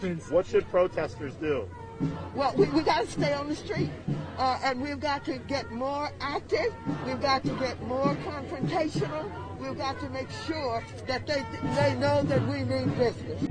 What should protesters do? Well, we got to stay on the street, and we've got to get more active. We've got to get more confrontational. We've got to make sure that they know that we mean business.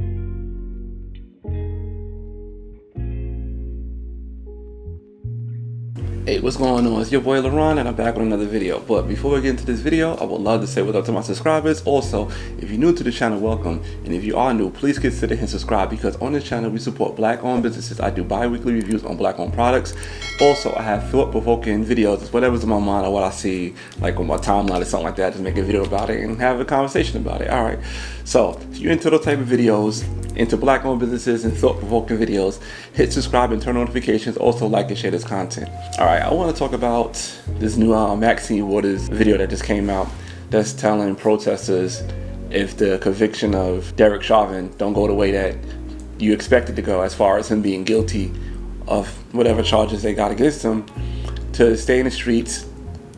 Hey, what's going on? It's your boy LaRon and I'm back with another video. But before we get into this video, I would love to say what's up to my subscribers. Also, if you're new to the channel, welcome. And if you are new, please consider hitting subscribe because on this channel we support black-owned businesses. I do bi-weekly reviews on black-owned products. Also, I have thought-provoking videos. It's whatever's in my mind or what I see, like on my timeline or something like that. Just make a video about it and have a conversation about it. Alright, so if you're into those type of videos, into black-owned businesses and thought-provoking videos, hit subscribe and turn notifications. Also, like and share this content. Alright, I want to talk about this new Maxine Water's video that just came out that's telling protesters if the conviction of Derek Chauvin don't go the way that you expect it to go, as far as him being guilty of whatever charges they got against him, to stay in the streets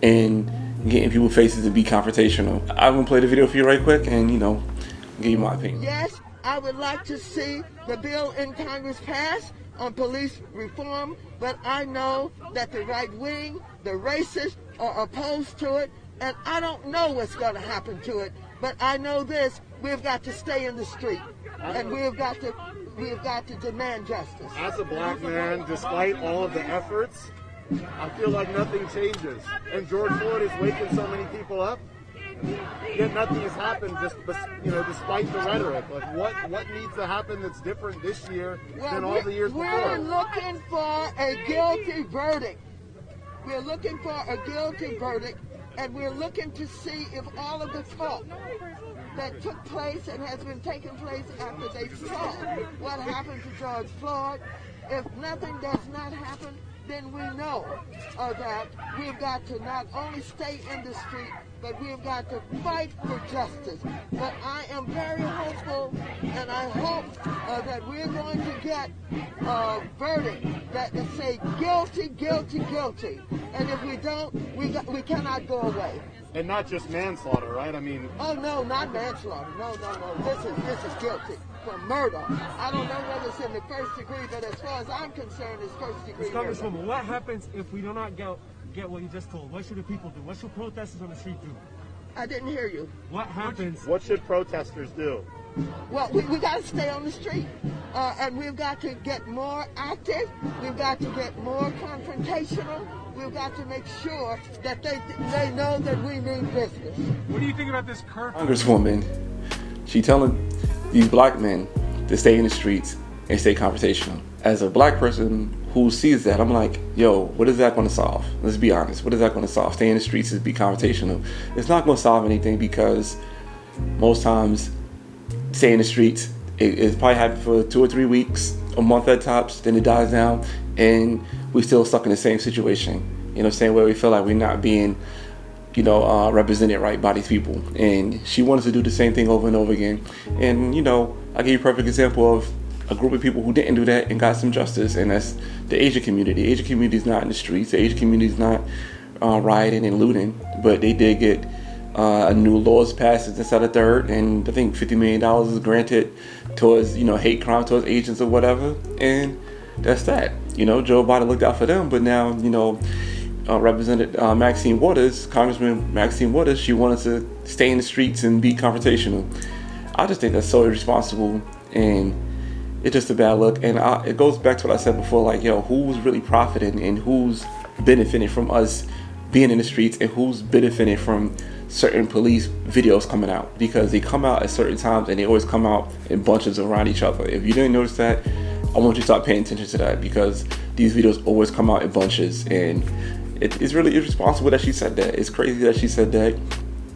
and getting people faces to be confrontational. I'm going to play the video for you right quick and, you know, give you my opinion. Yes, I would like to see the bill in Congress pass on police reform, but I know that the right wing, the racists, are opposed to it, and I don't know what's going to happen to it, but I know this: we've got to stay in the street, and we've got to demand justice. As a black man, despite all of the efforts, I feel like nothing changes. And George Floyd is waking so many people up, yet nothing has happened. Despite the rhetoric, like what needs to happen that's different this year than all the years before? We're looking for a guilty verdict. We're looking for a guilty verdict, and we're looking to see if all of the talk that took place and has been taking place after they saw what happened to George Floyd, if nothing does not happen, then we know that we've got to not only stay in the street, but we've got to fight for justice. But I am very hopeful, and I hope that we're going to get a verdict that will say guilty, guilty, guilty. And if we don't, we cannot go away. And not just manslaughter, right? I mean... Oh, no, not manslaughter. No. This is guilty for murder. I don't know whether it's in the first degree, but as far as I'm concerned, it's first degree murder. Congresswoman, what happens if we do not get what you just told? What should the people do? What should protesters on the street do? I didn't hear you. What happens? What should protesters do? Well, we got to stay on the street, and we've got to get more active. We've got to get more confrontational. We've got to make sure that they know that we mean business. What do you think about this Congresswoman? She telling these black men to stay in the streets and stay confrontational. As a black person who sees that, I'm like, yo, what is that going to solve? Let's be honest. What is that going to solve? Stay in the streets and be confrontational. It's not going to solve anything, because most times stay in the streets, it probably happens for 2 or 3 weeks, a month at tops, then it dies down, and we're still stuck in the same situation. You know what I'm saying? Where we feel like we're not being, represented right by these people. And she wanted to do the same thing over and over again. And, I give you a perfect example of a group of people who didn't do that and got some justice, and that's the Asian community. The Asian community is not in the streets. The Asian community is not rioting and looting, but they did get a new laws passed instead of third, and I think $50 million is granted towards, hate crime towards Asians or whatever, and that's that. Joe Biden looked out for them, but now, Representative Maxine Waters, Congressman Maxine Waters, she wanted to stay in the streets and be confrontational. I just think that's so irresponsible, and it's just a bad look. And it goes back to what I said before, like, who's really profiting and who's benefiting from us being in the streets, and who's benefiting from certain police videos coming out, because they come out at certain times and they always come out in bunches around each other. If you didn't notice that, I want you to start paying attention to that, because these videos always come out in bunches, and it's really irresponsible that she said that. It's crazy that she said that,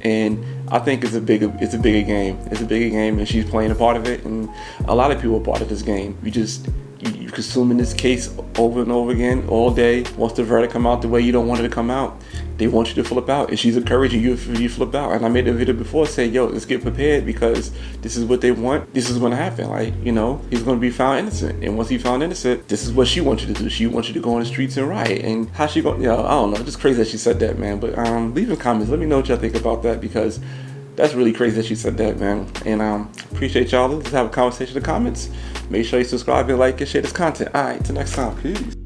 and I think it's a bigger game. It's a bigger game, and she's playing a part of it, and a lot of people are part of this game. You consuming this case over and over again all day. Once the verdict come out the way you don't want it to come out, they want you to flip out, and she's encouraging you to flip out. And I made a video before saying, yo, let's get prepared, because this is what they want. This is going to happen. Like, he's going to be found innocent, and once he's found innocent, this is what she wants you to do. She wants you to go on the streets and riot. And how she going? I don't know. It's just crazy that she said that, man. But leave in comments. Let me know what y'all think about that, because That's really crazy that she said that, man. And appreciate y'all. Let's have a conversation in the comments. Make sure you subscribe and like and share this content. All right, till next time. Peace.